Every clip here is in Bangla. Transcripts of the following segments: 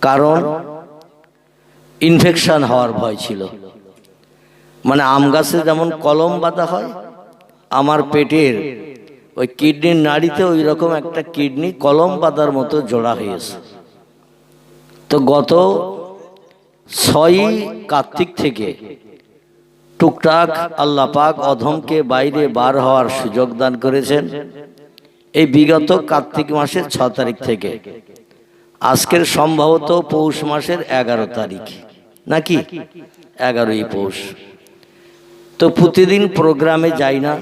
কারণ ইনফেকশন হওয়ার ভয় ছিল। মানে আম গাছে যেমন কলম বাঁধা হয়, আমার পেটের ওই কিডনির নাড়িতে ওই রকম একটা কিডনি কলম বাঁধার মতো জোড়া হয়েছে। তো গত 6 কার্তিক থেকে টুকটাক আল্লাহ পাক অধমকে বাইরে বার হওয়ার সুযোগ দান করেছেন। এই বিগত কার্তিক মাসের 6 তারিখ থেকে আজকের সম্ভবত পৌষ মাসের 11 তারিখ, নাকি 11ই পৌষ। তো প্রতিদিন প্রোগ্রামে যাই না,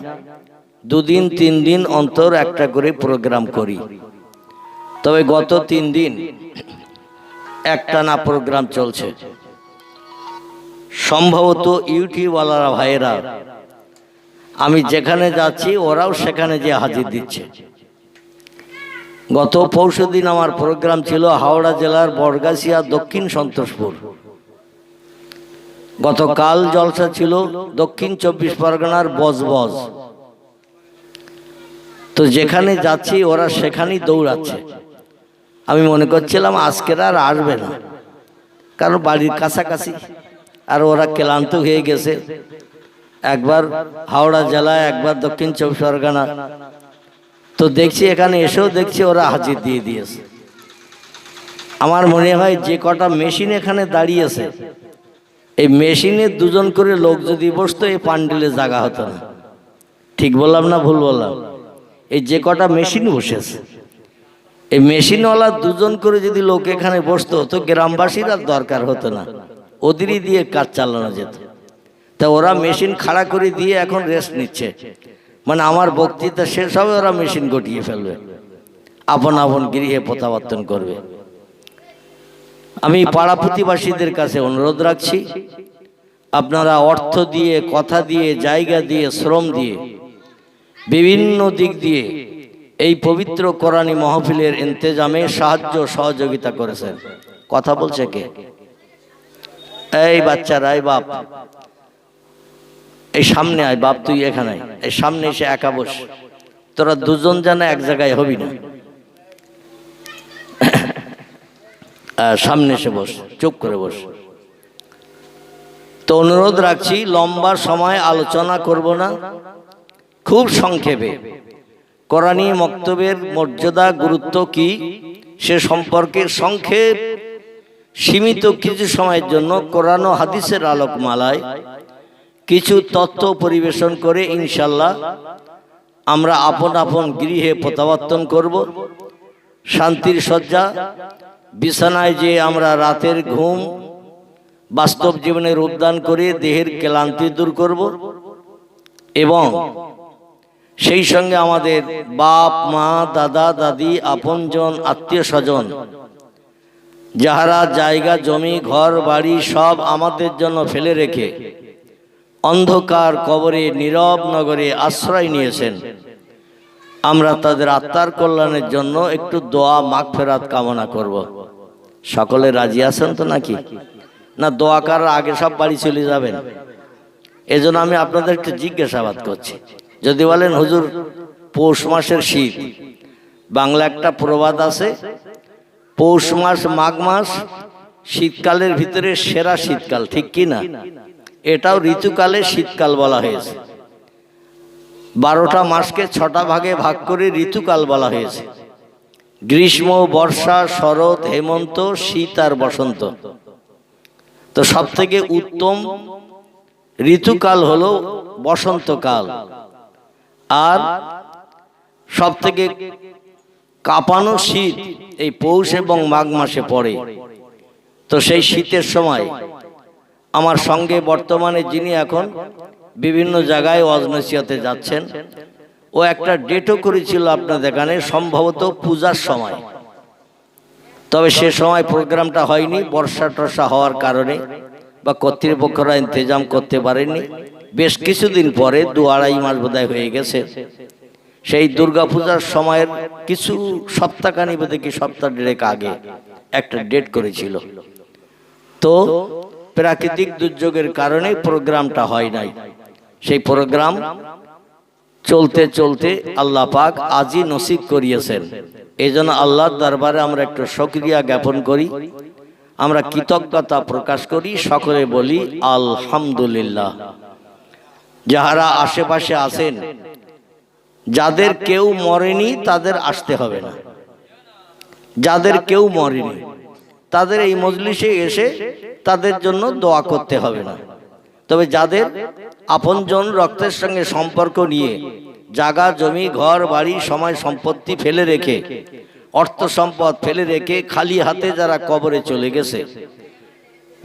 2 দিন 3 দিন অন্তর একটা করে প্রোগ্রাম করি। তবে গত 3 দিন একটানা প্রোগ্রাম চলছে। সম্ভবত ইউটিউবওয়ালারা ভাইয়েরা আমি যেখানে যাচ্ছি ওরাও সেখানে যে হাজির দিচ্ছে। গত পরশু দিন আমার প্রোগ্রাম ছিল হাওড়া জেলার বড়গাছিয়া দক্ষিণ সন্তোষপুর। গতকাল জলসা ছিল দক্ষিণ 24 পরগনার বজবজ। তো যেখানে যাচ্ছি ওরা সেখানেই দৌড়াচ্ছে। আমি মনে করছিলাম আজকের আর আসবে না, কারণ বাড়ির কাছাকাছি, আর ওরা ক্লান্ত হয়ে গেছে। একবার হাওড়া জেলায়, একবার দক্ষিণ 24 পরগনা। তো দেখছি এখানে এসেও দেখছি ওরা হাজির দিয়ে দিয়েছে। আমার মনে হয় যে কটা মেশিন এখানে দাঁড়িয়েছে, এই মেশিনে 2 জন করে লোক যদি বসতো এই পান্ডেলে জায়গা হতো না। ঠিক বললাম না ভুল বললাম? এই যে কটা মেশিন বসেছে, এই মেশিনওয়ালা 2 জন করে যদি লোক এখানে বসতো তো গ্রামবাসীর আর দরকার হতো না, ওদেরই দিয়ে কাজ চালানো যেত। তা ওরা মেশিন খাড়া করে দিয়ে এখন রেস্ট নিচ্ছে। মানে আমার বক্তৃতা শেষ হবে, ওরা মেশিন গটিয়ে ফেলবে, আপন আপন গৃহে প্রত্যাবর্তন করবে। আমি পাড়া প্রতিবাসীদের কাছে অনুরোধ রাখছি, আপনারা অর্থ দিয়ে, কথা দিয়ে, জায়গা দিয়ে, শ্রম দিয়ে, বিভিন্ন দিক দিয়ে এই পবিত্র কোরআনী মাহফিলের ইন্তেজামে সাহায্য সহযোগিতা করেছেন। কথা বলছে কে? এই বাচ্চারা, এই বাপ, এই সামনে আয় বাপ, তুই এখানে আয়, এই সামনে এসে একা বস। তোরা 2 জন জানা এক জায়গায় হবি না, সামনে এসে বস, চুপ করে বস। তো অনুরোধ রাখছি, লম্বা সময় আলোচনা করব না, খুব সংক্ষেপে কোরআনী মক্তবের মর্যাদা, গুরুত্ব কি সে সম্পর্কে সংক্ষেপ সীমিত কিছু সময়ের জন্য কোরআন ও হাদিসের আলোকমালায় কিছু তথ্য পরিবেশন করে ইনশাল্লাহ আমরা আপন আপন গৃহে প্রত্যাবর্তন করব। শান্তির শয্যা, বিছানায় যে আমরা রাতের ঘুম বাস্তব জীবনে রূপদান করে দেহের ক্লান্তি দূর করব, এবং সেই সঙ্গে আমাদের বাপ মা, দাদা দাদি, আপনজন, আত্মীয় স্বজন যাহারা জায়গা জমি ঘর বাড়ি সব আমাদের জন্য ফেলে রেখে অন্ধকার কবরে নীরব নগরে আশ্রয় নিয়েছেন, আমরা তাদের আত্মার কল্যাণের জন্য একটু দোয়া মাগফিরাত কামনা করব। সকলে রাজি আছেন তো নাকি? না দোয়া করার আগে সব বাড়ি চলে যাবেন? এজন্য আমি আপনাদের একটু জিজ্ঞাসাবাদ করছি। যদি বলেন হুজুর পৌষ মাসের শীত, বাংলা একটা প্রবাদ আছে, পৌষ মাস মাঘ মাস শীতকালের ভিতরে সেরা শীতকাল, ঠিক কি না? এটাও ঋতুকালে শীতকাল বলা হয়েছে। 12টা মাসকে 6টা ভাগে ভাগ করে ঋতুকাল বলা হয়েছে। গ্রীষ্ম, বর্ষা, শরৎ, হেমন্ত, শীত আর বসন্ত। তো সব থেকে উত্তম ঋতুকাল হলো বসন্তকাল, আর সব থেকে কাঁপানো শীত এই পৌষ এবং মাঘ মাসে পড়ে। তো সেই শীতের সময় আমার সঙ্গে বর্তমানে যিনি এখন বিভিন্ন জায়গায় ওয়াজ নসিহতে যাচ্ছেন, ও একটা ডেটও করেছিল আপনাদের এখানে, সম্ভবত পূজার সময়। তবে সে সময় প্রোগ্রামটা হয়নি, বর্ষা টর্ষা হওয়ার কারণে বা কর্তৃপক্ষরা ইন্তজাম করতে পারেনি। বেশ কিছুদিন পরে 2-2.5 মাস বোধহয় হয়ে গেছে, সেই দুর্গাপূজার সময়ের কিছু সপ্তাহখানি বোধহয় কি সপ্তাহ 1.5 আগে একটা ডেট করেছিল। তো প্রাকৃতিক দুর্যোগের কারণে প্রোগ্রামটা হয় নাই। সেই প্রোগ্রাম চলতে চলতে আল্লাহ পাক আজই নসিব করিয়েছেন। এই জন্য আল্লাহর দরবারে আমরা একটু শুকরিয়া জ্ঞাপন করি, আমরা কৃতজ্ঞতা প্রকাশ করি, সকলে বলি আলহামদুলিল্লাহ। যাহারা আশেপাশে আছেন, যাদের কেউ মরেনি তাদের আসতে হবে না, যাদের কেউ মরেনি তাদের এই মজলিসে এসে তাদের জন্য দোয়া করতে হবে না। তবে যাদের আপনজন রক্তের সঙ্গে সম্পর্ক নিয়ে জায়গা জমি ঘর বাড়ি সময় সম্পত্তি ফেলে রেখে, অর্থ সম্পদ ফেলে রেখে খালি হাতে যারা কবরে চলে গেছে,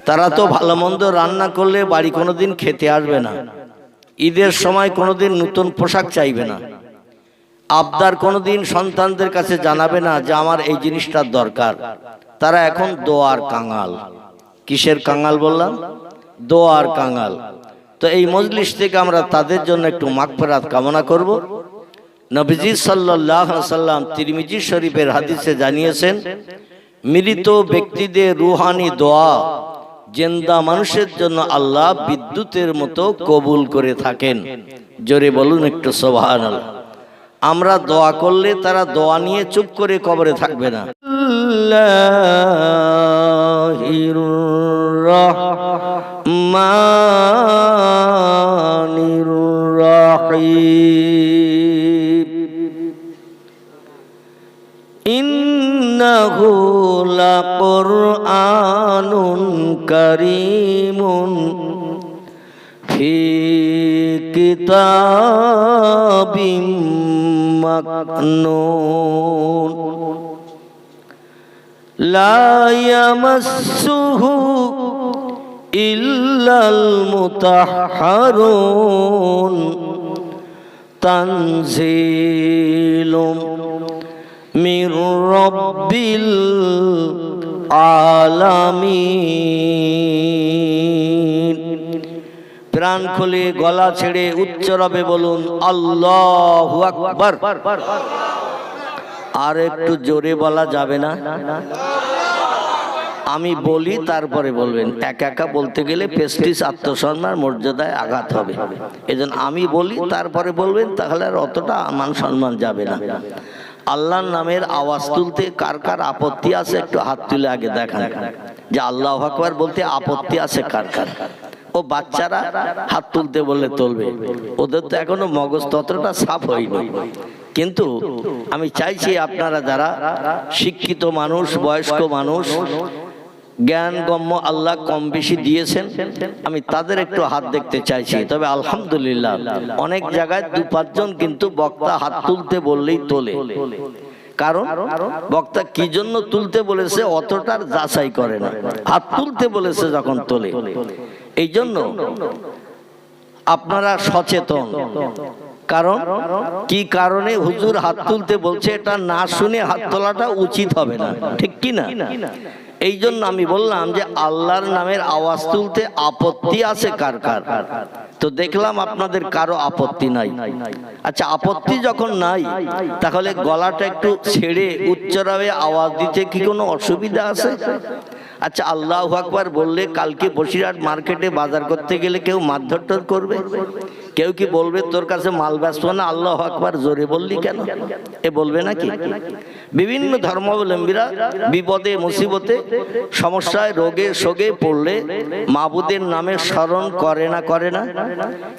তারা তো ভালো মন্দ রান্না করলে বাড়ি কোনোদিন খেতে আসবে না, ঈদের সময় কোনোদিন নতুন পোশাক চাইবে না, আবদার কোনোদিন সন্তানদের কাছে জানাবে না যে আমার এই জিনিসটার দরকার। তারা এখন দোয়ার কাঙাল। কিসের কাঙাল বললাম? দোয়ার কাঙাল। তো এই মজলিস থেকে আমরা তাদের জন্য একটু মাগফিরাত কামনা করব। নবীজি সাল্লাল্লাহু আলাইহি ওয়াসাল্লাম তিরমিজি শরীফের হাদিসে জানিয়েছেন, মৃত ব্যক্তিদের রুহানি দোয়া জিন্দা মানুষের জন্য আল্লাহ বিদ্যুতের মতো কবুল করে থাকেন। জোরে বলুন একটু সুবহানাল্লাহ। আমরা দোয়া করলে তারা দোয়া নিয়ে চুপ করে কবরে থাকবে না। আল্লাহির রহমানির রহিম, ইন্নাহু লাকুরআনুন কারীমুন ফি কিতাবিম মাকনুন লা ইয়ামাসসুহু ইল্লাল মুতাহহারুন তানজিলুম মির রাব্বিল আলামিন। প্রাণ খুলে গলা ছেড়ে উচ্চ রবে বলুন আল্লাহু আকবার। আর একটু জোরে বলা যাবে না? আমি বলি তারপরে বলবেন। একা একা বলতে গেলে প্রেস্টিজ আত্মসম্মান মর্যাদায় আঘাত হবে। এজন্য আমি বলি তারপরে বলবেন, তাহলে আর অতটা মান সম্মান যাবে না। আল্লাহর নামের আওয়াজ তুলতে কার কার আপত্তি আছে একটু হাত তুলে আগে দেখান, যে আল্লাহু আকবার বলতে আপত্তি আছে কার কার। ও বাচ্চারা হাত তুলতে বললে তুলবে, ওদের তো এখনো মগজ ততটা সাফ হয়নি। কিন্তু আমি চাইছি আপনারা যারা শিক্ষিত মানুষ, বয়স্ক মানুষ, জ্ঞানগম্য আল্লাহ কম বেশি দিয়েছেন, আমি তাদের একটু হাত দেখতে চাইছি। তবে আলহামদুলিল্লাহ অনেক জায়গায় 2-5 জন কিন্তু বক্তা হাত তুলতে বললেই তোলে। কারণ বক্তা কি জন্য তুলতে বলেছে অতটার যাচাই করে না, হাত তুলতে বলেছে যখন তোলে। এই জন্য আপনারা সচেতন। কারণ কি কারণে হুজুর হাত তুলতে বলছে এটা না শুনে হাত তোলাটা উচিত হবে না, ঠিক কি না? এই জন্য আমি বললাম যে আল্লাহর নামের আওয়াজ তুলতে আপত্তি আছে কার কার। তো দেখলাম আপনাদের কারো আপত্তি নাই। আচ্ছা, আপত্তি যখন নাই তাহলে গলাটা একটু ছেড়ে উচ্চরাবে আওয়াজ দিতে কি কোনো অসুবিধা আছে? আচ্ছা, আল্লাহু আকবার বললে কালকে বসিরহাট মার্কেটে বাজার করতে গেলে কেউ মারধর করবে? কেউ কি বলবে তোর কাছে মাল বেচবো না, আল্লাহু আকবার জোরে বললি কেন? এ বলবে নাকি? বিভিন্ন ধর্মাবলম্বীরা বিপদে মুসিবতে সমস্যায় রোগে শোকে পড়লে মাবুদের নামে স্মরণ করে না করে না?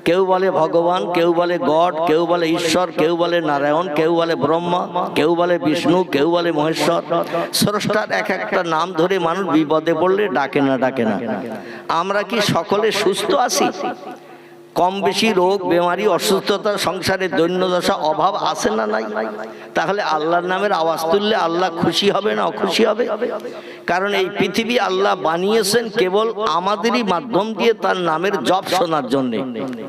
কেউ বলে ভগবান, কেউ বলে গড, কেউ বলে ঈশ্বর, কেউ বলে নারায়ণ, কেউ বলে ব্রহ্মা, কেউ বলে বিষ্ণু, কেউ বলে মহেশ্বর। স্রষ্টার এক একটা নাম ধরে মানুষ বিপদে পড়লে ডাকে না ডাকে না? আমরা কি সকলে সুস্থ আছি? কম বেশি রোগ বেমারি অসুস্থতা সংসারে দৈন্যদশা অভাব আছে না নাই? তাহলে আল্লাহর নামের আওয়াজ তুললে আল্লাহ খুশি হবে না অখুশি হবে? কারণ এই পৃথিবী আল্লাহ বানিয়েছেন কেবল আমাদেরই মাধ্যম দিয়ে তার নামের জপ শোনার জন্য।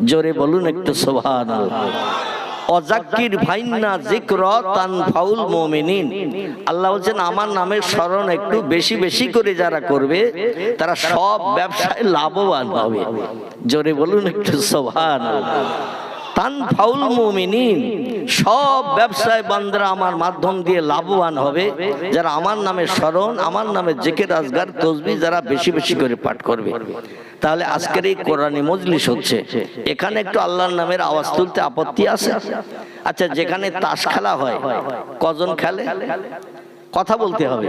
জোরে বলুন একটু সুবহানাল্লাহ। অজাক্কির ফাইন্না যিকর তানফাউল মুমিনিন। আল্লাহ বলছেন আমার নামের স্মরণ একটু বেশি বেশি করে যারা করবে তারা সব ব্যবসায় লাভবান হবে। জোরে বলুন একটু সুবহানাল্লাহ। তানফাউল মুমিনিন, সব ব্যবসায় বান্দারা আমার মাধ্যম দিয়ে লাভবান হবে যারা আমার নামে স্মরণ, আমার নামে জিকির আজগার তসবিহ যারা বেশি বেশি করে পাঠ করবে। তাহলে আজকের এই কোরআনি মজলিস হচ্ছে, এখানে একটু আল্লাহর নামের আওয়াজ তুলতে আপত্তি আছে? আচ্ছা, যেখানে তাস খেলা হয় কজন খেলে? কথা বলতে হবে।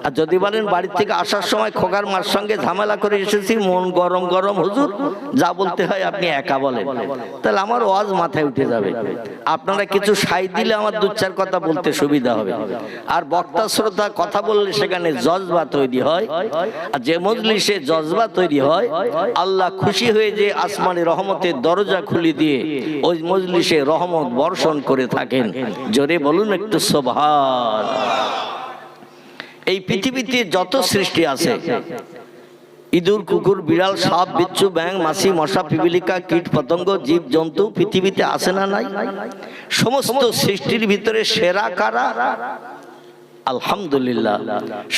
আর যদি বলেন বাড়ি থেকে আসার সময় খোকার মার সঙ্গে ঝামেলা করে এসেছি, মন গরম গরম, হুজুর যা বলতে হয় আপনি একা বলেন, তাহলে আমার ওয়াজ মাথায় উঠে যাবে। আপনারা কিছু সাই দিলে আমার দু চার কথা বলতে সুবিধা হবে। আর বক্তা শ্রোতা কথা বললে সেখানে জজবা তৈরি হয়, আর যে মজলিসে জজবা তৈরি হয় আল্লাহ খুশি হয়ে যে আসমানে রহমতের দরজা খুলে দিয়ে ওই মজলিসে রহমত বর্ষণ করে থাকেন। জোরে বলুন একটু সুবহান। এই পৃথিবীতে যত সৃষ্টি আছে, ইঁদুর, কুকুর, বিড়াল, সাপ, বিচ্ছু, ব্যাঙ, মাছি, মশা, পিপিলিকা, কীট পতঙ্গ, জীব জন্তু পৃথিবীতে আছে না নাই? সমস্ত সৃষ্টির ভিতরে সেরা কারা? আলহামদুলিল্লাহ,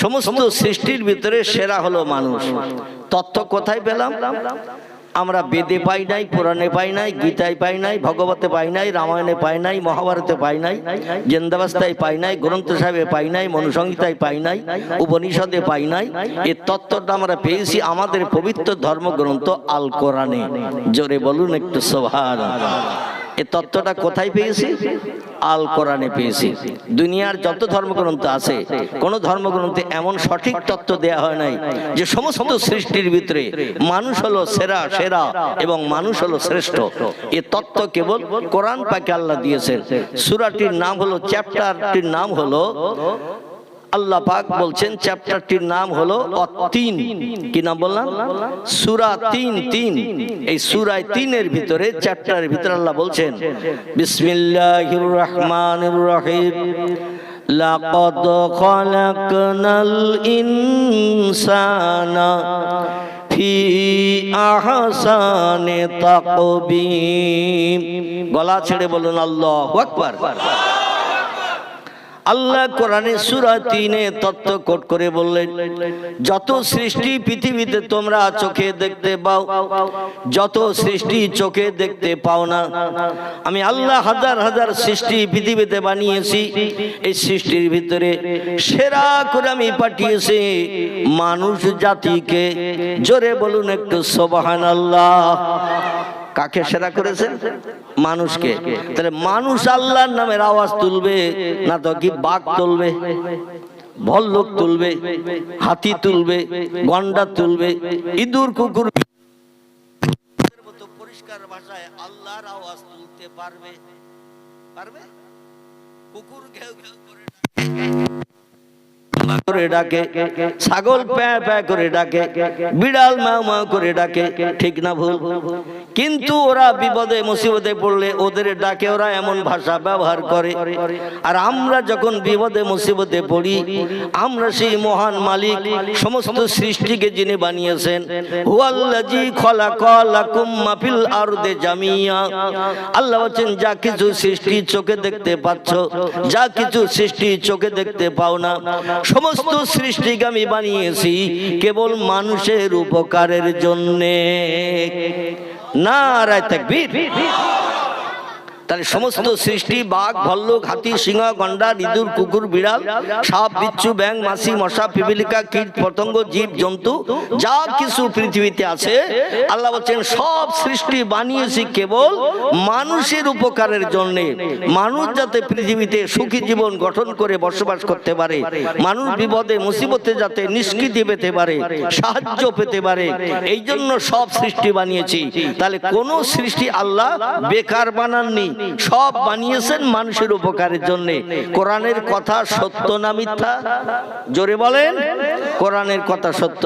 সমস্ত সৃষ্টির ভিতরে সেরা হলো মানুষ। তথ্য কোথায় পেলাম? আমরা বেদে পাই নাই, পুরাণে পাই নাই, গীতায় পাই নাই, ভগবতে পাই নাই, রামায়ণে পাই নাই, মহাভারতে পাই নাই, জিন্দাবাস্তায় পাই নাই, গ্রন্থ সাহেবে পাই নাই, মনুসংহিতায় পাই নাই, উপনিষদে পাই নাই। এই তত্ত্বটা আমরা পেয়েছি আমাদের পবিত্র ধর্মগ্রন্থ আল কোরআনে। জোরে বলুন একটু সুবহানাল্লাহ। এই তত্ত্বটা কোথায় পেয়েছি? আল কোরআনে পেয়েছি। দুনিয়ার যত ধর্মগ্রন্থ আছে কোন ধর্মগ্রন্থে এমন সঠিক তত্ত্ব দেয়া হয় নাই যে সমস্ত সৃষ্টির ভিতরে মানুষ হলো সেরা সেরা এবং মানুষ হলো শ্রেষ্ঠ। এই তত্ত্ব কেবল কোরআন পাকে আল্লাহ দিয়েছেন। সূরাটির নাম হলো, চ্যাপ্টারটির নাম হলো, আল্লাহ পাক বলছেন চ্যাপ্টারটির নাম হলো অত-তিন। কি নাম বললাম? সূরা তিন। এই সূরা ৩ এর ভিতরে, চ্যাপ্টারের ভিতরে আল্লাহ বলছেন বিসমিল্লাহির রহমানির রহিম, লাকাদ খালাকনাল ইনসানা ফি আহসানি তাকবীম। গলা ছেড়ে বলুন আল্লাহু আকবার। আল্লাহ কোরআনে সূরা ৩-এ তত্ত্ব কোট করে বললেন, যত সৃষ্টি পৃথিবীতে তোমরা চোখে দেখতে পাও, যত সৃষ্টি চোখে দেখতে পাও না, আমি আল্লাহ হাজার হাজার সৃষ্টি পৃথিবীতে বানিয়েছি। এই সৃষ্টির ভিতরে সেরা করে আমি পাঠিয়েছি মানুষ জাতিকে। জোরে বলুন একটু সুবহানাল্লাহ। কাকে সেরা করেছেন? মানুষকে। তাহলে মানুষ আল্লাহর নামের আওয়াজ তুলবে না তো কি বাঘ তুলবে, ভল্লুক তুলবে, হাতি তুলবে, গন্ডা তুলবে, ইঁদুর, কুকুর মতো পরিষ্কার ভাষায় আল্লাহর আওয়াজ তুলতে পারবে? পারবে? কুকুর ঘেউ ঘেউ করে ডাকে, ছাগল প্যাঁ প্যাঁ করে ডাকে, বিড়াল মাউ মাউ করে ডাকে, ঠিক না ভুল? কিন্তু ওরা বিপদে মুসিবতে পড়লে ওদের ডাকে ওরা এমন ভাষা ব্যবহার করে। আর আমরা যখন বিপদে মুসিবতে পড়ি, আমরা সেই মহান মালিক, সমস্ত সৃষ্টিকে যিনি বানিয়েছেন, হুয়াল্লাযী খালাকা লাকুম মা ফিল আরদি জামিয়া। আল্লাহ বলেন যা কিছু সৃষ্টি চোখে দেখতে পাচ্ছ, যা কিছু সৃষ্টি চোখে দেখতে পাও না, সমস্ত সৃষ্টিকে আমি বানিয়েছি কেবল মানুষের উপকারের জন্যে। নারায়ে তাকবীর। তাহলে সমস্ত সৃষ্টি, বাঘ, ভল্লুক, হাতি, সিংহ, গন্ডা, ইঁদুর, কুকুর, বিড়াল, সাপ, বিচ্ছু, ব্যাঙ, মাছি, মশা, পিপিলিকা, কীট পতঙ্গ, জীব জন্তু যা কিছু পৃথিবীতে আছে, আল্লাহ বলছেন সব সৃষ্টি বানিয়েছি কেবল মানুষের উপকারের জন্য। মানুষ যাতে পৃথিবীতে সুখী জীবন গঠন করে বসবাস করতে পারে, মানুষ বিপদে মুসিবতে যাতে নিষ্কৃতি পেতে পারে, সাহায্য পেতে পারে, এই জন্য সব সৃষ্টি বানিয়েছি। তাহলে কোন সৃষ্টি আল্লাহ বেকার বানাননি, সব বানিয়েছেন মানুষের উপকারের জন্য। কোরআনের কথা সত্য না মিথ্যা? জোরে বলেন। কোরআনের কথা সত্য।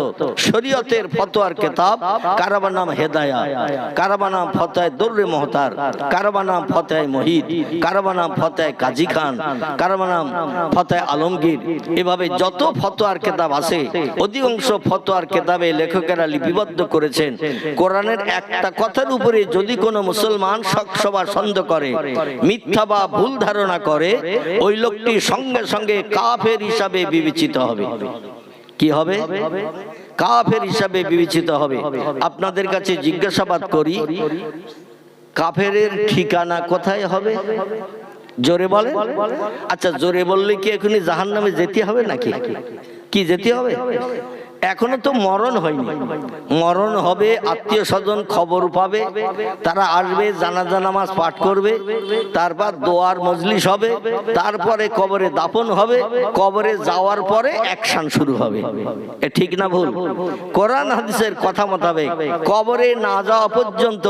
শরীয়তের ফতোয়ার কিতাব, কারবা নাম হেদায়া, কারবা নাম ফতোয়ায়ে দুররে মুহতার, কারবা নাম ফতোয়ায়ে মুহিত, কারবা নাম ফতোয়ায়ে কাজী খান, কারবা নাম ফতোয়ায়ে আলমগীর, এভাবে যত ফতোয়ার কিতাব আছে অধিকাংশ ফতোয়ার কিতাবে লেখকেরা লিপিবদ্ধ করেছেন কোরআনের একটা কথার উপরে যদি কোনো মুসলমান শক-শবা সন্দেহ করে, মিথ্যা বা ভুল ধারণা করে, ওই লোকটি সঙ্গে সঙ্গে কাফের হিসাবে বিবেচিত হবে। কি হবে? কাফের হিসাবে বিবেচিত হবে। আপনাদের কাছে জিজ্ঞাসাবাদ করি, কাফেরের ঠিকানা কোথায় হবে? জোরে বলে। আচ্ছা, জোরে বললে কি এখনই জাহান্নামে যেতে হবে নাকি? কি যেতে হবে? এখনো তো মরণ হয়নি। মরণ হবে, আত্মীয় স্বজন খবর পাবে, তারা আসবে, জানাজা নামাজ পাঠ করবে, তারপর দোয়ার মজলিস হবে, তারপরে কবরে দাফন হবে, কবরে যাওয়ার পরে অ্যাকশন শুরু হবে। এ ঠিক না ভুল? কোরআন হাদিসের কথা মোতাবেক কবরে না যাওয়া পর্যন্ত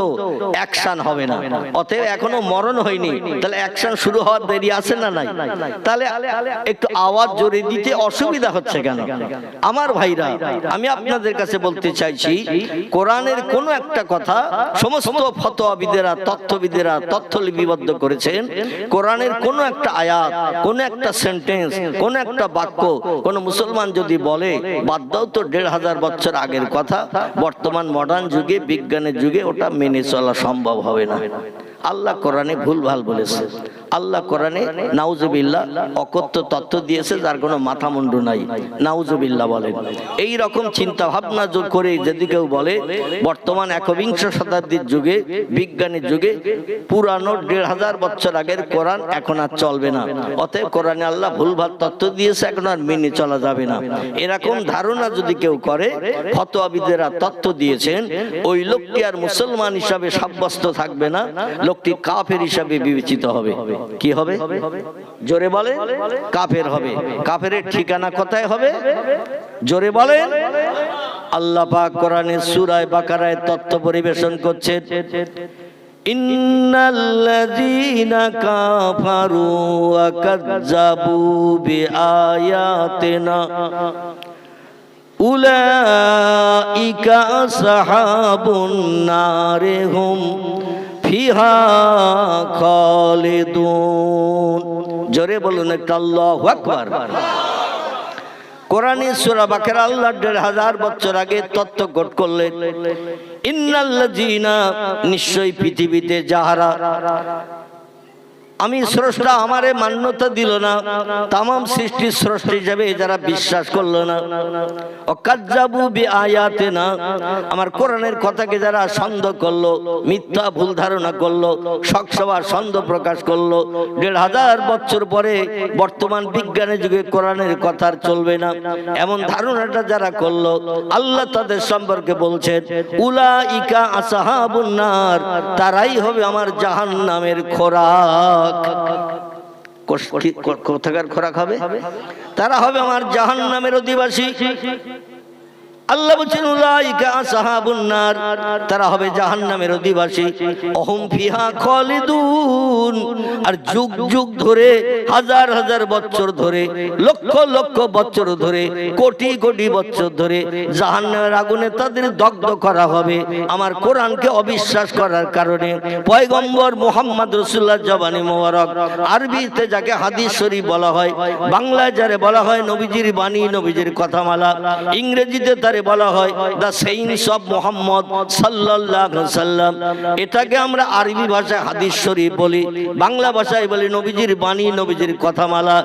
অ্যাকশন হবে না। অতএব এখনো মরণ হয়নি, তাহলে অ্যাকশন শুরু হওয়ার দেরি আছে না নাই? তাহলে একটু আওয়াজ জোরে দিতে অসুবিধা হচ্ছে কেন? আমার ভাইরা, আমি আপনাদের কাছে বলতে চাইছি, কোরআনের কোন একটা কথা সমস্ত ফতোয়াবিদেরা, তথ্যবিদেরা তথ্য লিপিবদ্ধ করেছেন। কোরআনের কোন একটা আয়াত, কোন একটা সেন্টেন্স, কোন একটা বাক্য কোন মুসলমান যদি বলে, বাদ দাও তো ১৫০০ বছর আগের কথা, বর্তমান মডার্ন যুগে, বিজ্ঞানের যুগে ওটা মেনে চলা সম্ভব হবে না। আল্লাহ কোরআনে ভুলভাল বলেছে। আল্লাহ কোরআনে নাউজুবিল্লাহ অকথ্য তথ্য দিয়েছে, যার কোনো মাথা মুন্ডু নাই। নাউজুবিল্লাহ বলেন। এই রকম চিন্তা ভাবনা করে যদি কেউ বলে বর্তমান একবিংশ শতাব্দীর যুগে, বিজ্ঞানের যুগে পুরানো ১৫০০ বছর আগের কোরআন এখন আর চলবে না, অতএব কোরআনে আল্লাহ ভুলভাল তথ্য দিয়েছে, এখন আর মেনে চলা যাবে না, এরকম ধারণা যদি কেউ করে, ফতোয়াবিদেরা তথ্য দিয়েছেন, ওই লোকটি আর মুসলমান হিসাবে সাব্যস্ত থাকবে না, লোকটি কাফের হিসাবে বিবেচিত হবে। কি হবে? জোরে বলে। কাফের হবে। কাফের ঠিকানা কোথায় হবে? জোরে বলেন। আল্লাহ পাক কোরআনে সূরা বাকারায় তথ্য পরিবেশন করছেন, ইন্নাল্লাযীনা কাফারু ওয়া কাযযাবু বিআয়াতিনা উলাইকা আসহাবুন নারি হুম ফিহা খালিদুন। জোরে বলুন একটা আল্লাহু আকবার। কোরআনে সূরা বাকারা আল্লাহ ১৫০০ বছর আগে তথ্য কোট করলেন, ইন্নাল্লাযীনা, নিশ্চয়ই পৃথিবীতে যাহারা আমি স্রষ্টা আমারে মান্যতা দিল না, তামাম সৃষ্টির স্রষ্টা হিসেবে যারা বিশ্বাস করলো না, অকাজ্জাবু বিআয়াতিনা, আমার কোরআনের কথাকে যারা সন্দেহ করলো, মিথ্যা ভুল ধারণা করলো, শকসভা সন্দেহ প্রকাশ করলো, ১৫০০ বছর পরে বর্তমান বিজ্ঞানের যুগে কোরআনের কথা আর চলবে না, এমন ধারণাটা যারা করলো, আল্লাহ তাদের সম্পর্কে বলছেন, উলাইকা আসহাবুন নার, তারাই হবে আমার জাহান্নামের খোরাক। কোথাকার খোরাক হবে? তারা হবে আমার জাহান্নামের অধিবাসী। আল্লাহ বলেন উলাইকা আসহাবুন নার, তারা হবে জাহান্নামের অধিবাসী। অহুম ফিহা খালিদুন, আর যুগ যুগ ধরে, হাজার হাজার বছর ধরে, লক্ষ লক্ষ বছর ধরে, কোটি কোটি বছর ধরে জাহান্নামের আগুনে তাদের দগ্ধ করা হবে আমার কোরআনকে অবিশ্বাস করার কারণে। পয়গম্বর মুহাম্মদ রাসূলুল্লাহ জবানি মোবারক, আরবিতে যাকে হাদিস শরীফ বলা হয়, বাংলায় যারে বলা হয় নবীজির বাণী, নবীজির কথামালা, ইংরেজিতে তারে বলা হয় দা সেইন্স অফ মুহাম্মদ সাল্লাল্লাহু আলাইহি ওয়াসাল্লাম। এটাকে আমরা আরবি ভাষায় হাদিস শরীফ বলি, বাংলা ভাষায় বলি নবীজির বাণী, নবীজির কথামালা।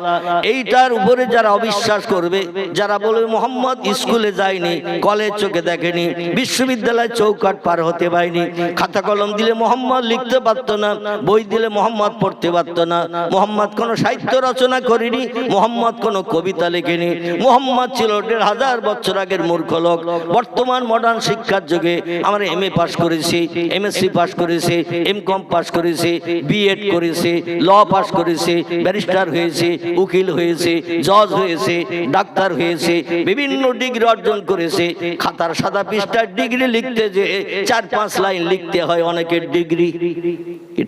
এইটার উপরে যারা অবিশ্বাস করবে, যারা বলবে মুহাম্মদ স্কুলে যায়নি, কলেজ চোখে দেখেনি, বিশ্ববিদ্যালয় চৌকাট পার হতে পারেনি, খাতা কলম দিলে মুহাম্মদ লিখতে পারতো না, বই দিলে মুহাম্মদ পড়তে পারতো না, মুহাম্মদ কোনো সাহিত্য রচনা করেনি, মুহাম্মদ কোনো কবিতা লেখেনি, মুহাম্মদ ছিল ১৫০০ বছর আগের মূর্খ লোক। বর্তমান মডার্ন শিক্ষার যুগে আমরা এমএ পাস করেছি, এমএসসি পাস করেছি, এমকম পাস করেছি, বিএড করেছি, ল পাস করেছি, ব্যারিস্টার হয়েছে, উকিল হয়েছে, জজ হয়েছে, ডাক্তার হয়েছে, বিভিন্ন ডিগ্রি অর্জন করেছে। খাতার সাদা পৃষ্ঠার ডিগ্রি লিখতে যে ৪-৫ লাইন লিখতে হয় অনেকের ডিগ্রি।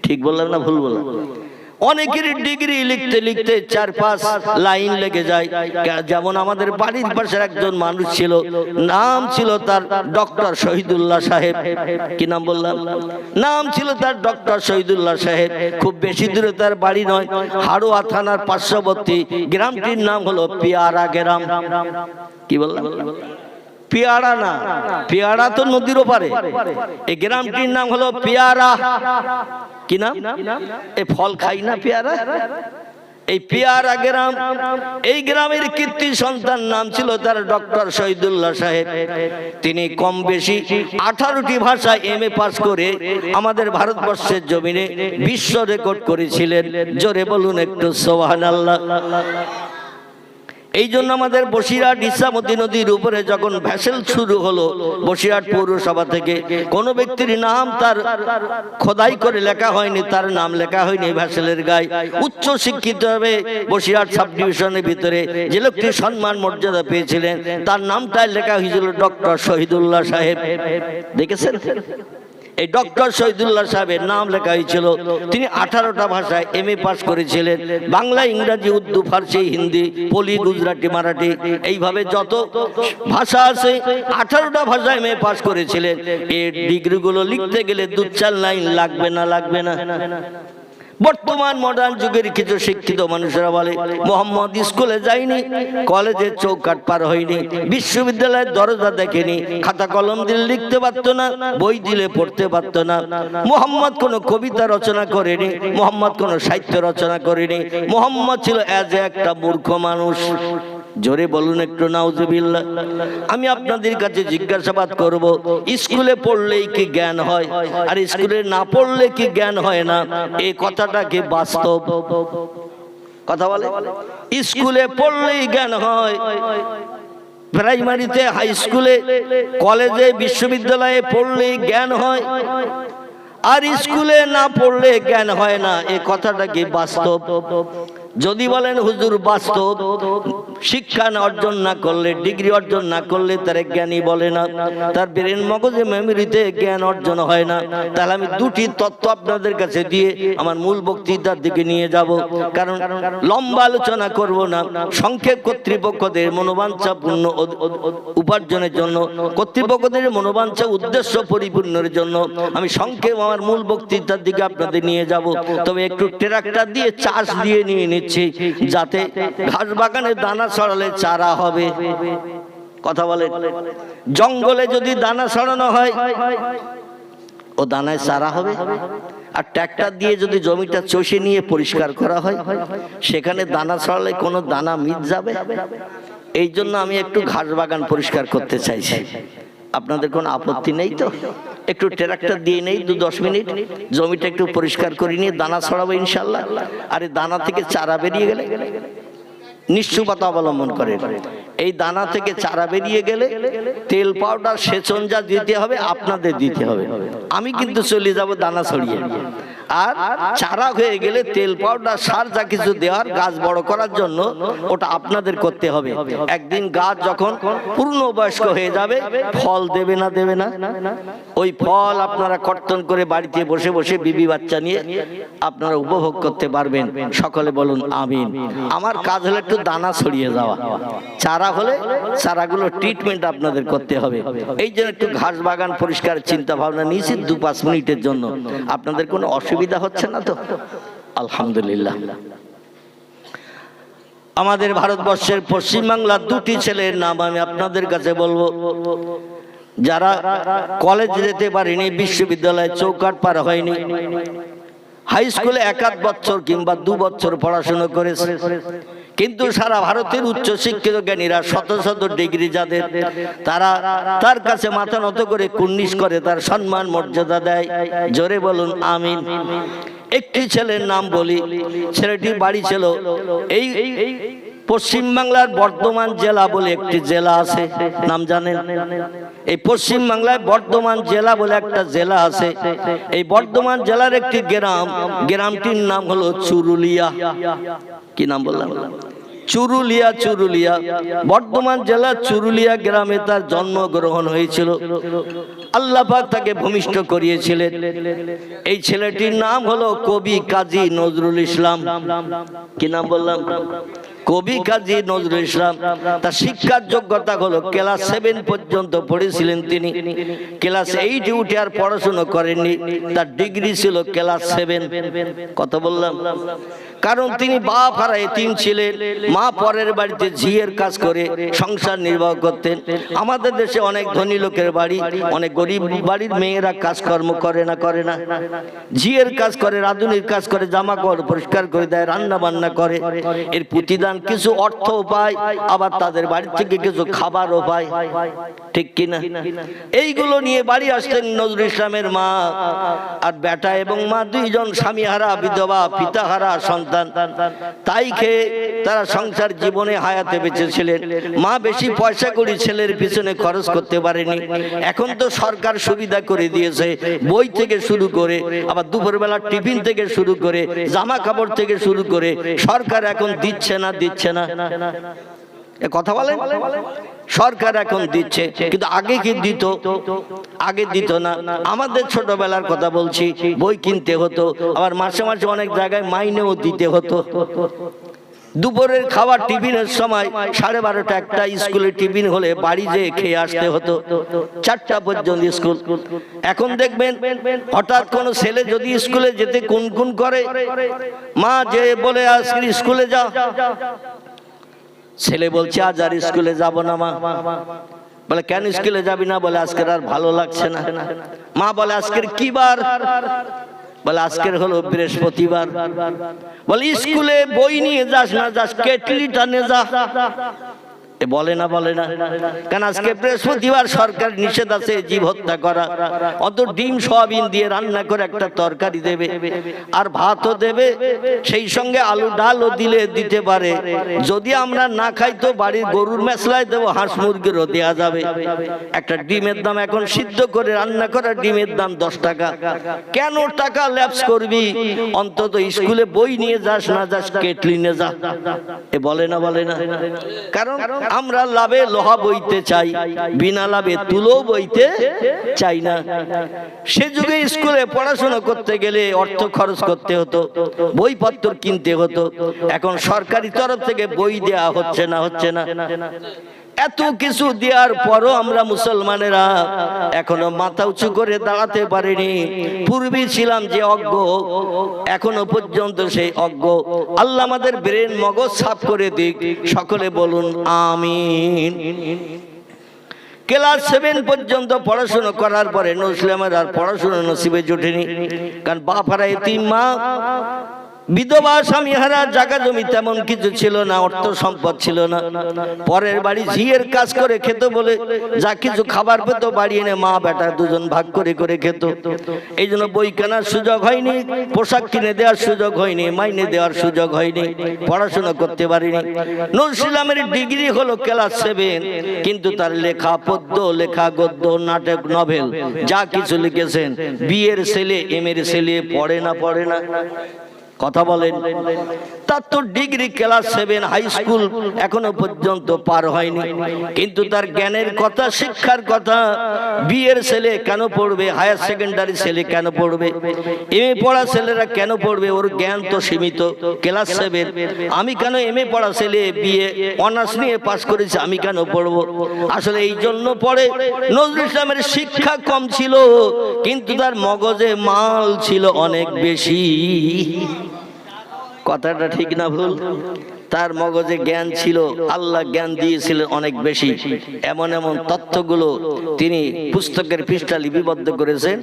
ঠিক বললাম না ভুল বললাম? অনেকের ডিগ্রি লিখতে লিখতে ৪-৫ লাইন লেগে যায়। যেমন আমাদের বাড়ির পাশের একজন মানুষ ছিল, নাম ছিল তার ডক্টর শহীদুল্লাহ সাহেব। কি নাম বললাম? নাম ছিল তার ডক্টর শহীদুল্লাহ সাহেব। খুব বেশি দূরে তার বাড়ি নয়, হাড়োয়া থানার পার্শ্ববর্তী গ্রামটির নাম হলো পিয়ারা গ্রাম। কি বললাম? পিয়ারা না, পিয়ারা তো নদীর ওপারে। এই গ্রামটির নাম হলো পিয়ারা। কি নাম? এ ফল খাই না পেয়ারা? এই পিয়ারা গ্রাম, এই গ্রামের কীর্তি সন্তান নাম ছিল তার ডক্টর শহীদুল্লাহ সাহেব। তিনি কম বেশি 18টি ভাষায় MA পাস করে আমাদের ভারতবর্ষের জমিনে বিশ্ব রেকর্ড করেছিলেন। জোরে বলুন একটু সুবহানাল্লাহ। এই জন্য আমাদের বসিরহাট ইছামতি নদীর উপরে যখন ভ্যাসেল শুরু হলো, বসিরহাট পৌরসভা থেকে কোনো ব্যক্তির নাম তার খোদাই করে লেখা হয়নি, তার নাম লেখা হয়নি ভ্যাসেলের গায়ে। উচ্চ শিক্ষিত হবে বসিরহাট সাব ডিভিশনের ভিতরে যে লোকটি সম্মান মর্যাদা পেয়েছিলেন, তার নামটাই লেখা হয়েছিল ডক্টর শহীদুল্লাহ সাহেব। দেখেছেন, এই ডক্টর শহীদুল্লাহ সাহেবের নাম লেখা হয়েছিল। তিনি 18টা ভাষায় MA পাস করেছিলেন, বাংলা, ইংরাজি, উর্দু, ফার্সি, হিন্দি, পলি, গুজরাটি, মারাঠি, এইভাবে যত ভাষা আছে 18টা ভাষায় MA পাস করেছিলেন। এই ডিগ্রিগুলো লিখতে গেলে 2-4 লাইন লাগবে না, লাগবে না? বর্তমান মডার্ন যুগের কিছু শিক্ষিত মানুষেরা বলে মোহাম্মদ স্কুলে যায়নি, কলেজের চৌকাঠ পার হয়নি, বিশ্ববিদ্যালয়ের দরজা দেখেনি, খাতা কলম দিলে লিখতে পারতো না, বই দিলে পড়তে পারতো না। মোহাম্মদ কোনো কবিতা রচনা করেনি, মোহাম্মদ কোনো সাহিত্য রচনা করেনি। মোহাম্মদ ছিল একটা মূর্খ মানুষ। জোরে বলুন একটু নাউজুবিল্লাহ। আমি আপনাদের কাছে জিজ্ঞাসাবাদ করব, স্কুলে পড়লেই কি জ্ঞান হয় আর স্কুলে না পড়লে কি জ্ঞান হয় না? এই কথাটা কি বাস্তব? কথা বলে স্কুলে পড়লেই জ্ঞান হয়, প্রাইমারিতে, হাই স্কুলে, কলেজে, বিশ্ববিদ্যালয়ে পড়লেই জ্ঞান হয়, আর স্কুলে না পড়লে জ্ঞান হয় না। এই কথাটা কি বাস্তব? যদি বলেন হুজুর বাস্তব, শিক্ষা অর্জন না করলে, ডিগ্রি অর্জন না করলে তার জ্ঞানী বলে না, তার ব্রেন মগজে মেমোরিতে জ্ঞান অর্জন হয় না, তাহলে আমি দুটি তত্ত্ব আপনাদের কাছে দিয়ে আমার মূল বক্তৃতার দিকে নিয়ে যাব। কারণ লম্বা আলোচনা করব না, সংক্ষেপ কর্তৃপক্ষদের মনোবাঞ্ছা পূর্ণ উপার্জনের জন্য, কর্তৃপক্ষদের মনোবাঞ্ছা উদ্দেশ্য পরিপূর্ণের জন্য আমি সংক্ষেপ আমার মূল বক্তৃতার দিকে আপনাদের নিয়ে যাব। তবে একটু ট্রাক্টর দিয়ে চাষ দিয়ে নিয়ে নিচ্ছি, যাতে ঘাস বাগানে দানা ছড়ালে চারা হবে। কথা বলে, জঙ্গলে যদি দানা ছড়ানো হয় ও দানায় চারা হবে, আর ট্রাক্টর দিয়ে যদি জমিটা চষে নিয়ে পরিষ্কার করা হয়, সেখানে দানা ছড়ালে কোনো দানা মিট যাবে? এই জন্য আমি একটু ঘাস বাগান পরিষ্কার করতে চাইছি। আপনাদের কোনো আপত্তি নেই তো? একটু ট্রাক্টর দিয়ে নেই 2-10 মিনিট, জমিটা একটু পরিষ্কার করে নিয়ে দানা ছড়াবো ইনশাল্লাহ। আর এই দানা থেকে চারা বেরিয়ে গেলে নিশ্চুপতা অবলম্বন করে, এই দানা থেকে চারা বেরিয়ে গেলে তেল, পাউডার, সেচন যা দিতে হবে আপনাদের দিতে হবে। আমি কিন্তু চলে যাব দানা ছড়িয়ে। আর চারা হয়ে গেলে তেল, পাউডার, সার যা কিছু দেওয়ার গাছ বড় করার জন্য ওটা আপনাদের করতে হবে। একদিন গাছ যখন পূর্ণবয়স্ক হয়ে যাবে, ফল দেবে না, দেবে না? ওই ফল আপনারা কর্তন করে বাড়িতে বসে বসে বিবি বাচ্চা নিয়ে আপনারা উপভোগ করতে পারবেন। সকলে বলুন আমিন। আমার কাজ হলো একটু দানা ছড়িয়ে যাওয়া, চারা হলে চারাগুলো ট্রিটমেন্ট আপনাদের করতে হবে। এই জন্য একটু ঘাস বাগান পরিষ্কার চিন্তা ভাবনা নিয়েছি 2-5 মিনিটের জন্য। আপনাদের কোনো অসুবিধা হচ্ছে না তো? আলহামদুলিল্লাহ। আমাদের ভারতবর্ষের পশ্চিমবাংলার 2টি ছেলের নাম আমি আপনাদের কাছে বলবো, যারা কলেজ যেতে পারেনি, বিশ্ববিদ্যালয়ে চৌকাঠ পার হয়নি, হাই স্কুলে 1-8 বছর কিংবা 2 বছর পড়াশোনা করেছে, কিন্তু সারা ভারতের উচ্চ শিক্ষিত জ্ঞানীরা শত শত ডিগ্রি যাদের, তারা তার কাছে মাথা নত করে কুর্নিশ করে, তার সম্মান মর্যাদা দেয়। জোরে বলুন আমিন। একটি ছেলের নাম বলি, ছেলেটির বাড়ি ছিল এই পশ্চিমবাংলার বর্ধমান জেলা বলে একটি জেলা আছে, নাম জানেন? এই পশ্চিমবাংলায় বর্ধমান জেলা বলে একটা জেলা আছে। এই বর্ধমান জেলার একটি গ্রাম, গ্রামটির নাম হলো চুরুলিয়া। কি নাম বললাম? চুরুলিয়া। চুরুলিয়া, বর্ধমান জেলার চুরুলিয়া গ্রামে তার জন্মগ্রহণ হয়েছিল। আল্লাহ পাক তাকে ভূমিষ্ঠ করিয়েছিলেন। এই ছেলেটির নাম হলো কবি কাজী নজরুল ইসলাম। কি নাম বললাম? কবি কাজী নজরুল ইসলাম তার শিক্ষার যোগ্যতা হলো ক্লাস 7 পর্যন্ত পড়েছিলেন তিনি। ক্লাস 8 উঠে আর পড়াশোনা করেননি, তার ডিগ্রি ছিল ক্লাস 7। কত বললাম? কারণ তিনি বাপ হারা এতিম ছিলেন, মা পরের বাড়িতে ঝিয়ের কাজ করে সংসার নির্বাহ করতেন। আমাদের দেশে অনেক ধনী লোকের বাড়ি, অনেক গরিব বাড়ির মেয়েরা কাজকর্ম করে না, ঝিয়ের কাজ করে, রাঁধুনির কাজ করে, জামা কাপড় পরিষ্কার করে দেয়, রান্না বান্না করে। এর প্রতিদান কিছু অর্থও পায়, আবার তাদের বাড়ি থেকে কিছু খাবারও পায়, ঠিক কিনা? এইগুলো নিয়ে বাড়ি আসতেন নজরুল ইসলামের মা আর বেটা এবং মা, দুইজন স্বামীহারা বিধবা পিতাহারা সন্তান। তাই খেয়ে তারা সংসার জীবনে হায়াতে বেঁচেছিলেন। মা বেশি পয়সা করি ছেলের পিছনে খরচ করতে পারেনি। এখন তো সরকার সুবিধা করে দিয়েছে, বই থেকে শুরু করে, আবার দুপুরবেলা টিফিন থেকে শুরু করে, জামা কাপড় থেকে শুরু করে সরকার এখন দিচ্ছে না কথা বলেন। সরকার এখন দিচ্ছে, কিন্তু আগে কি দিত? আগে দিত না। আমাদের ছোটবেলার কথা বলছি, বই কিনতে হতো, আবার মাসে মাসে অনেক জায়গায় মাইনেও দিতে হতো। দুপুরের খাবার টিফিনের সময় 12:30 একটা স্কুলে টিফিন হলে বাড়ি যেয়ে খেয়ে আসতে হতো, 4টা পর্যন্ত স্কুল। এখন দেখবেন হঠাৎ কোনো ছেলে যদি স্কুলে যেতে কুনকুন করে, মা যে বলে আজকে স্কুলে যা, ছেলে বলছে আজ আর স্কুলে যাব না মা। বলে কেন স্কুলে যাবি না? বলে আজকের আর ভালো লাগছে না। মা বলে আজকের কি বার? বলে আজকের হলো বৃহস্পতিবার। বলে স্কুলে বই নিয়ে যাস না, যাস কেটলিটা নিয়ে যা। বলে না কেন? আজকে বৃহস্পতিবার, সরকার নিষেধ আছে জীব হত্যা করা। অত ডিম সয়াবিন দিয়ে রান্না করে একটা তরকারি দেবে, আর ভাতও দেবে, সেই সঙ্গে আলু ডালও দিতে পারে। যদি আমরা না খাই তো বাড়ির গরুর মেসলায় দেবো, হাঁস মুরগিরও দেওয়া যাবে। একটা ডিমের দাম এখন সিদ্ধ করে রান্না করা ডিমের দাম 10 টাকা। কেন টাকা ল্যাপস করবি? অন্তত স্কুলে বই নিয়ে যাস না, যাস কেটলি নিয়ে যা। বলে না কারণ আমরা লাভে লোহা বইতে চাই, বিনা লাভে তুলো বইতে চাই না। সে যুগে স্কুলে পড়াশোনা করতে গেলে অর্থ খরচ করতে হতো, বইপত্র কিনতে হতো। এখন সরকারি তরফ থেকে বই দেয়া হচ্ছে না। এত কিছু দেওয়ার পরও আমরা মুসলমানেরা এখনো মাথা উঁচু করে দাঁড়াতে পারিনি। পূর্বে ছিলাম যে অজ্ঞ, এখনো পর্যন্ত সেই অজ্ঞ। আল্লাহ আমাদের ব্রেন মগজ সাফ করে দিক, সকলে বলুন আমিন। ক্লাস 7 পর্যন্ত পড়াশোনা করার পরে নজরুল ইসলামের আর পড়াশোনা নসিবে জোটেনি, কারণ বাপারা এতিম, মা বিধবা, স্বামীহারা, জায়গা জমি তেমন কিছু ছিল না, অর্থ সম্পদ ছিল না। পরের বাড়ি ঝিয়ের কাজ করে খেত বলে যা কিছু খাবার পেত বাড়ি এনে মা বেটা দুজন ভাগ করে খেত। এই জন্য বই কেনার সুযোগ হয়নি, পোশাক কিনে দেওয়ার সুযোগ হয়নি, মাইনে দেওয়ার সুযোগ হয়নি, পড়াশোনা করতে পারিনি। নজরুল ইসলামের ডিগ্রি হলো ক্লাস 7, কিন্তু তার লেখা পদ্য, লেখা গদ্য, নাটক, নভেল যা কিছু লিখেছেন, বিয়ের ছেলে এমের ছেলে পড়ে না কথা বলেন। তার তো ডিগ্রি ক্লাস 7, হাই স্কুল এখনো পর্যন্ত পার হয়নি, কিন্তু তার জ্ঞানের কথা, শিক্ষার কথা। বিয়ের ছেলে কেন পড়বে? হায়ার সেকেন্ডারি ছেলে কেন পড়বে? এমএ পড়া ছেলেরা কেন পড়বে? ওর জ্ঞান তো সীমিত, ক্লাস 7। আমি কেন এমএ পড়া ছেলে বিয়ে অনার্স নিয়ে পাস করেছি, আমি কেন পড়বো? আসলে এই জন্য পড়ে নজরুল ইসলামের শিক্ষা কম ছিল, কিন্তু তার মগজে মাল ছিল অনেক বেশি। কথাটা ঠিক না ভুল? তার মগজে জ্ঞান ছিল, আল্লাহ জ্ঞান দিয়েছিলেন অনেক বেশি। এমন তথ্যগুলো তিনি পুস্তকের পৃষ্ঠা লিপিবদ্ধ করেছেন।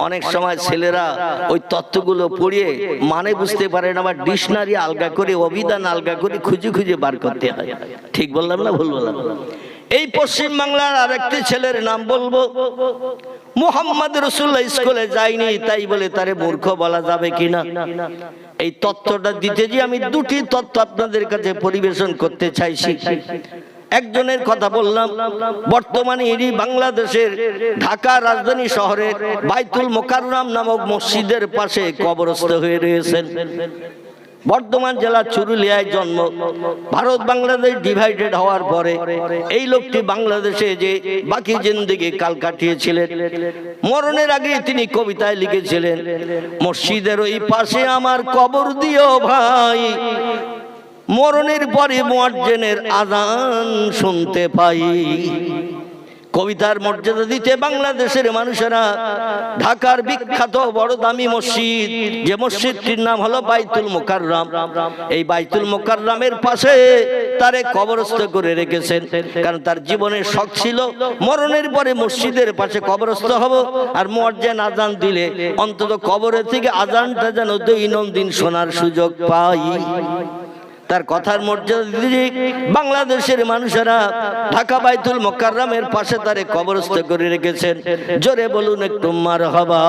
অনেক সময় ছেলেরা ওই তথ্যগুলো পড়িয়ে মানে বুঝতে পারে না, আবার ডিকশনারি আলগা করে, অভিধান আলগা করে খুঁজে বার করতে হয়। ঠিক বললাম না ভুল বললাম? এই পশ্চিম বাংলার আরেকটি ছেলের নাম বলবো, মুহাম্মদ রাসূলুল্লাহ স্কুলে যায়নি, তাই বলে তারে মূর্খ বলা যাবে কিনা? এই তথ্যটা দিতে যে আমি দুটি তথ্য আপনাদের কাছে পরিবেশন করতে চাইছি। একজনের কথা বললাম, বর্তমানে ইনি বাংলাদেশের ঢাকা রাজধানী শহরের বাইতুল মোকাররম নামক মসজিদের পাশে কবরস্থ হয়ে রয়েছেন। বর্ধমান জেলা চুরুলিয়ায় জন্ম। ভারত বাংলাদেশ ডিভাইডেড হওয়ার পরে এই লোকটি বাংলাদেশে যে বাকি জিন্দেগি কাল কাটিয়েছিলেন। মরণের আগে তিনি কবিতায় লিখেছিলেন, মসজিদের ওই পাশে আমার কবর দিও ভাই, মরণের পরে মুয়াজ্জিনের আযান শুনতে পাই। কবিতার মর্যাদা দিতে বাংলাদেশের মানুষেরা ঢাকার বিখ্যাত বড় দামি মসজিদ, যে মসজিদটির নাম হলো বাইতুল মুকাররম, এই বাইতুল মুকাররমের পাশে তারে কবরস্থ করে রেখেছেন। কারণ তার জীবনের শখ ছিল মরণের পরে মসজিদের পাশে কবরস্থ হব, আর মুয়াজ্জিন আযান দিলে অন্তত কবরে থেকে আযানটা যেন দৈনন্দিন শোনার সুযোগ পাই। তার কথার মর্যাদা দিয়ে বাংলাদেশের মানুষেরা ঢাকা বাইতুল মুকাররমের পাশে তারে কবরস্থ করে রেখেছেন। জোরে বলুন একটু মারহাবা।